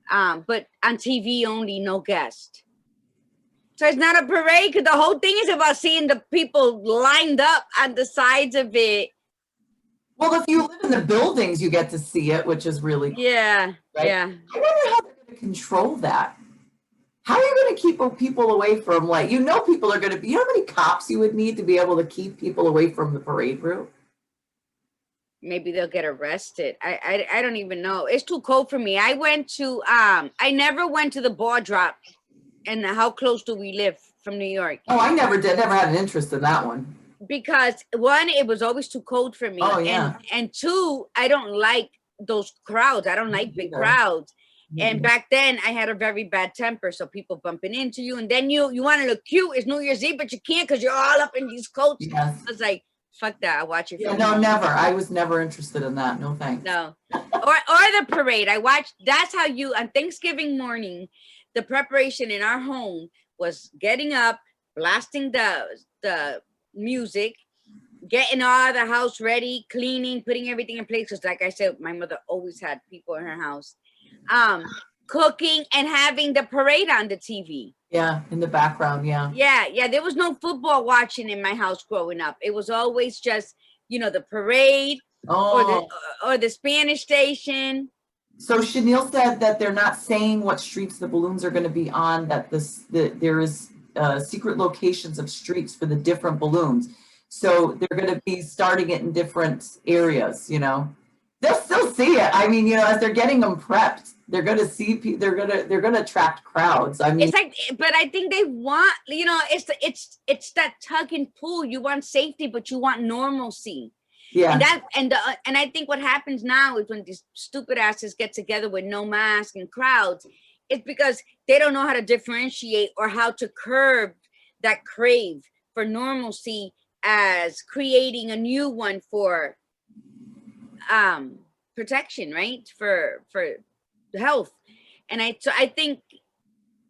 but on TV only, no guest. So it's not a parade because the whole thing is about seeing the people lined up on the sides of it. Well, if you live in the buildings, you get to see it, which is really cool. Yeah, right? Yeah. I wonder how they're going to control that. How are you going to keep people away from, like, people are going to be, how many cops you would need to be able to keep people away from the parade route? Maybe they'll get arrested. I don't even know. It's too cold for me. I never went to the ball drop. And how close do we live from New York? Oh, I never had an interest in that one. Because one, it was always too cold for me. Oh, yeah. And two, I don't like those crowds. I don't like big crowds. And back then I had a very bad temper. So people bumping into you, and then you want to look cute. It's New Year's Eve, but you can't because you're all up in these coats. Yes. I was like, fuck that. I'll watch it. Yeah, no, never. I was never interested in that. No thanks. No. or the parade. I watched. That's how on Thanksgiving morning, the preparation in our home was getting up, blasting the music, getting all the house ready, cleaning, putting everything in place. Because like I said, my mother always had people in her house. Cooking and having the parade on the TV. Yeah, in the background, yeah. Yeah. There was no football watching in my house growing up. It was always just, the parade or the Spanish station. So Chanel said that they're not saying what streets the balloons are going to be on, that there is secret locations of streets for the different balloons. So they're going to be starting it in different areas, They'll still see it. I mean, as they're getting them prepped, they're going to see people. They're going to attract crowds. I mean, it's like, but I think they want, it's that tug and pull. You want safety, but you want normalcy. Yeah. And I think what happens now is when these stupid asses get together with no mask and crowds, it's because they don't know how to differentiate or how to curb that crave for normalcy as creating a new one for protection, right? For health. And I think,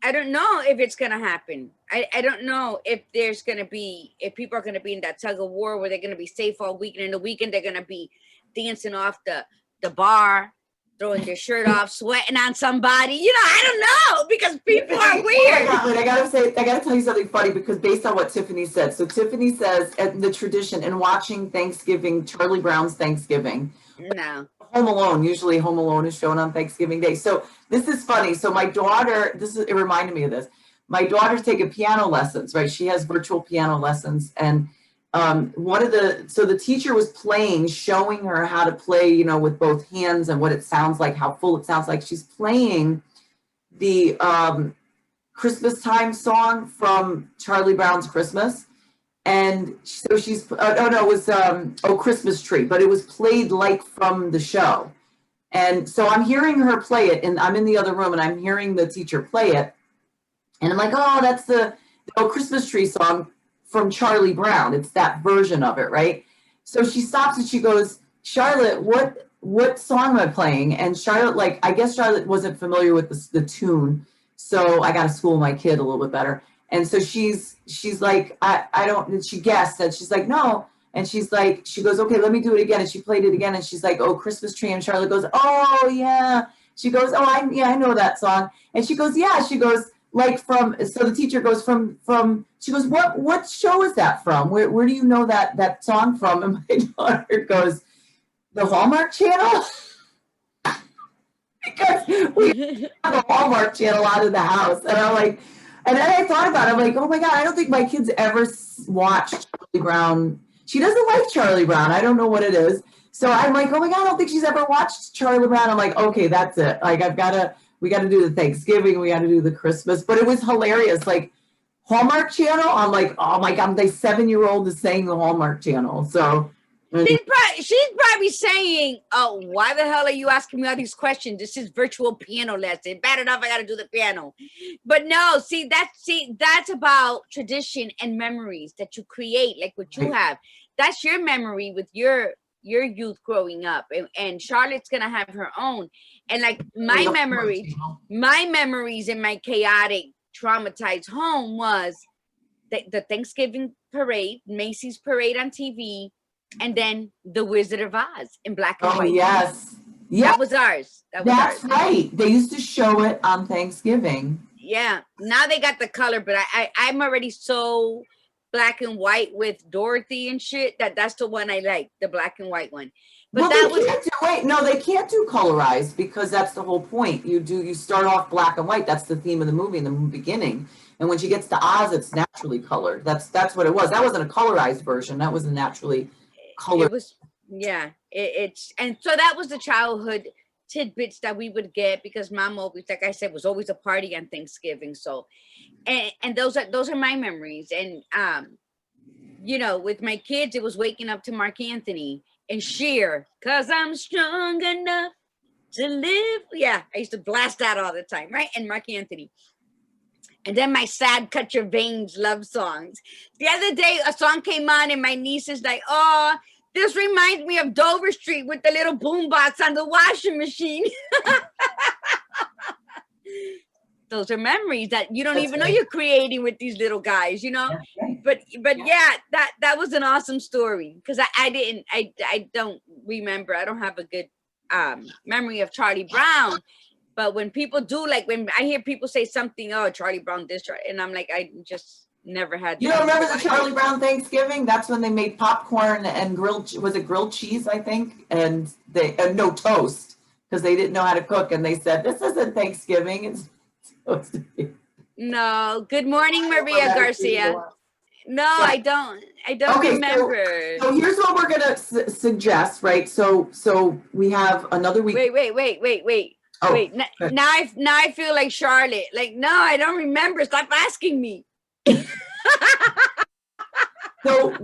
I don't know if it's going to happen. I don't know if if people are going to be in that tug of war where they're going to be safe all weekend. And the weekend, they're going to be dancing off the bar, throwing their shirt off, sweating on somebody. I don't know, because people are weird. I got to tell you something funny, because based on what Tiffany said. So Tiffany says, the tradition in watching Thanksgiving, Charlie Brown's Thanksgiving. No. Home Alone, usually Home Alone is shown on Thanksgiving Day. So this is funny. So my daughter, it reminded me of this. My daughter's taking piano lessons, right? She has virtual piano lessons. And so the teacher was showing her how to play, with both hands and what it sounds like, how full it sounds like. She's playing the Christmas time song from Charlie Brown's Christmas. And so it was, Christmas Tree, but it was played like from the show. And so I'm hearing her play it, and I'm in the other room, and I'm hearing the teacher play it. And I'm like, oh, that's the Christmas Tree song from Charlie Brown. It's that version of it, right? So she stops and she goes, Charlotte, what song am I playing? And Charlotte, I guess Charlotte wasn't familiar with the tune. So I got to school my kid a little bit better. And so she's like, I don't, and she guessed, and she's like, no. And she's like, she goes, okay, let me do it again. And she played it again. And she's like, oh, Christmas tree. And Charlotte goes, oh, yeah. She goes, oh, I know that song. And she goes, yeah. She goes, like so the teacher goes she goes, what show is that from? Where do you know that song from? And my daughter goes, the Hallmark Channel? Because we have the Hallmark Channel out of the house. And I'm like, and then I thought about it. I'm like, oh my God, I don't think my kids ever watched Charlie Brown. She doesn't like Charlie Brown. I don't know what it is. So I'm like, oh my God, I don't think she's ever watched Charlie Brown. I'm like, okay, that's it. Like, we got to do the Thanksgiving. We got to do the Christmas. But it was hilarious. Like, Hallmark Channel. I'm like, oh my God, my 7-year-old is saying the Hallmark Channel. So she's probably saying, oh, why the hell are you asking me all these questions? This is virtual piano lesson. Bad enough I got to do the piano. But no, that's about tradition and memories that you create, like what you have. That's your memory with your youth growing up. And Charlotte's going to have her own. And like my memories in my chaotic, traumatized home was the Thanksgiving parade, Macy's parade on TV, and then The Wizard of Oz in black and white. Yes. That was ours. That's right. They used to show it on Thanksgiving. Yeah. Now they got the color, but I'm already so black and white with Dorothy and shit that's the one I like, the black and white one. But well, they can't do colorized, because that's the whole point. You start off black and white. That's the theme of the movie in the beginning. And when she gets to Oz, it's naturally colored. That's what it was. That wasn't a colorized version. That was a naturally colored. It was, yeah. And so that was the childhood tidbits that we would get, because Mom always, like I said, was always a party on Thanksgiving. So, and those are my memories. And with my kids, it was waking up to Mark Anthony and Sheer, 'cause I'm strong enough to live. Yeah, I used to blast that all the time, right? And Mark Anthony. And then my sad Cut Your Veins love songs. The other day, a song came on and my niece is like, oh, this reminds me of Dover Street with the little boombox on the washing machine. Those are memories that you don't even know you're creating with these little guys, Right. But yeah, that was an awesome story, because I don't remember. I don't have a good memory of Charlie Brown. But when people do, like when I hear people say something, oh, Charlie Brown this, and I'm like, I just never had. You don't remember the Charlie Brown Thanksgiving? That's when they made popcorn and grilled cheese, I think, and they no toast, because they didn't know how to cook, and they said, this isn't Thanksgiving, it's supposed to be. No. Good morning, Maria Garcia. No, I don't remember. So here's what we're gonna suggest, right? So we have another week. Wait. Oh, wait, now I feel like Charlotte. Like, no, I don't remember. Stop asking me. So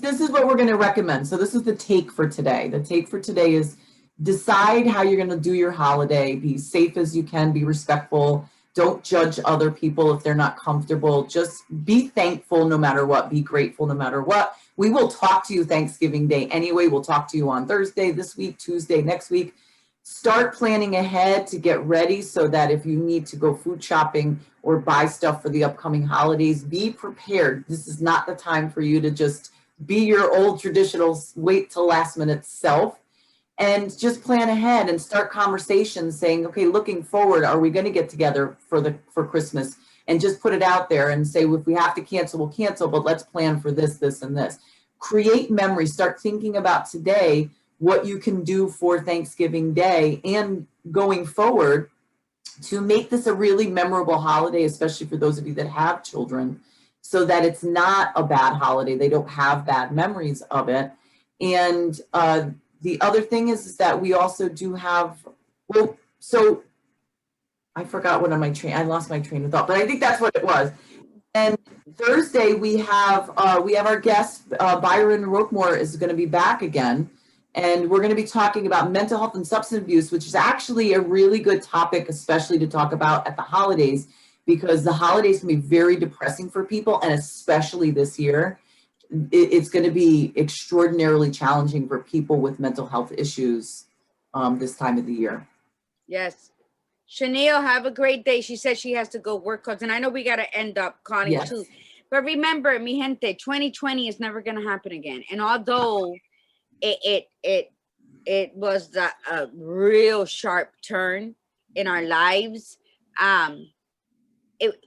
this is what we're gonna recommend. So this is the take for today. The take for today is decide how you're gonna do your holiday. Be safe as you can, be respectful. Don't judge other people if they're not comfortable. Just be thankful no matter what. Be grateful no matter what. We will talk to you Thanksgiving Day anyway. We'll talk to you on Thursday this week, Tuesday next week. Start planning ahead to get ready, so that if you need to go food shopping or buy stuff for the upcoming holidays, be prepared. This is not the time for you to just be your old traditional wait till last minute self, and just plan ahead and start conversations saying, okay, looking forward, are we going to get together for Christmas? And just put it out there and say, well, if we have to cancel, we'll cancel, but let's plan for this, this, and this. Create memories. Start thinking about today what you can do for Thanksgiving Day and going forward to make this a really memorable holiday, especially for those of you that have children, so that it's not a bad holiday. They don't have bad memories of it. And the other thing is that we also do have, so I forgot what on my train, I lost my train of thought, but I think that's what it was. And Thursday we have our guest, Byron Roquemore, is going to be back again. And we're going to be talking about mental health and substance abuse, which is actually a really good topic, especially to talk about at the holidays, because the holidays can be very depressing for people. And especially this year, it's going to be extraordinarily challenging for people with mental health issues this time of the year. Yes. Chanel, have a great day. She said she has to go work calls, and I know we got to end up calling Yes. too. But remember, mi gente, 2020 is never going to happen again. And although it was a real sharp turn in our lives,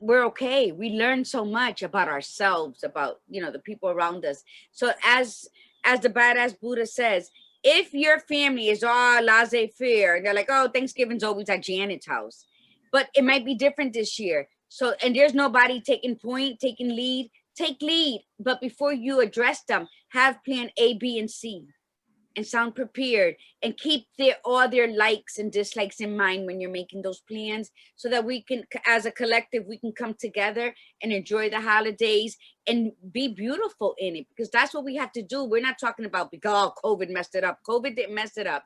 we're okay. We learned so much about ourselves, about, you know, the people around us. So as the badass Buddha says, if your family is all laissez-faire and they're like, oh, Thanksgiving's always at Janet's house, but it might be different this year. So, and there's nobody taking lead, take lead. But before you address them, have plan A, B, and C, and sound prepared, and keep all their likes and dislikes in mind when you're making those plans, so that we can, as a collective, we can come together and enjoy the holidays and be beautiful in it, because that's what we have to do. We're not talking about because, oh, COVID messed it up. COVID didn't mess it up.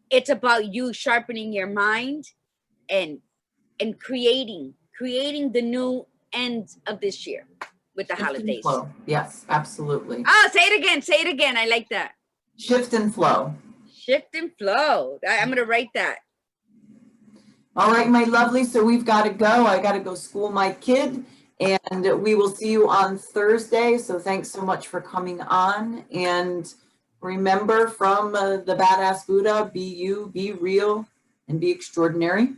It's about you sharpening your mind and creating the new end of this year with the Shift and holidays. flow. Yes, absolutely. Oh, say it again. I like that. Shift and flow. Shift and flow. I'm going to write that. All right, my lovely. So we've got to go. I got to go school my kid, and we will see you on Thursday. So thanks so much for coming on. And remember from the Badass Buddha, be you, be real, and be extraordinary.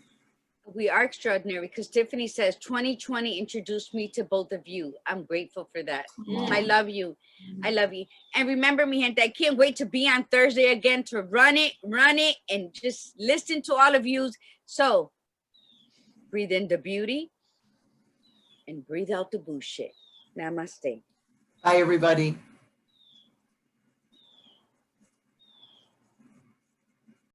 We are extraordinary, because Tiffany says 2020 introduced me to both of you. I'm grateful for that. I love you. I love you. And remember, mi gente, I can't wait to be on Thursday again to run it, and just listen to all of you. So breathe in the beauty and breathe out the bullshit. Namaste. Bye, everybody.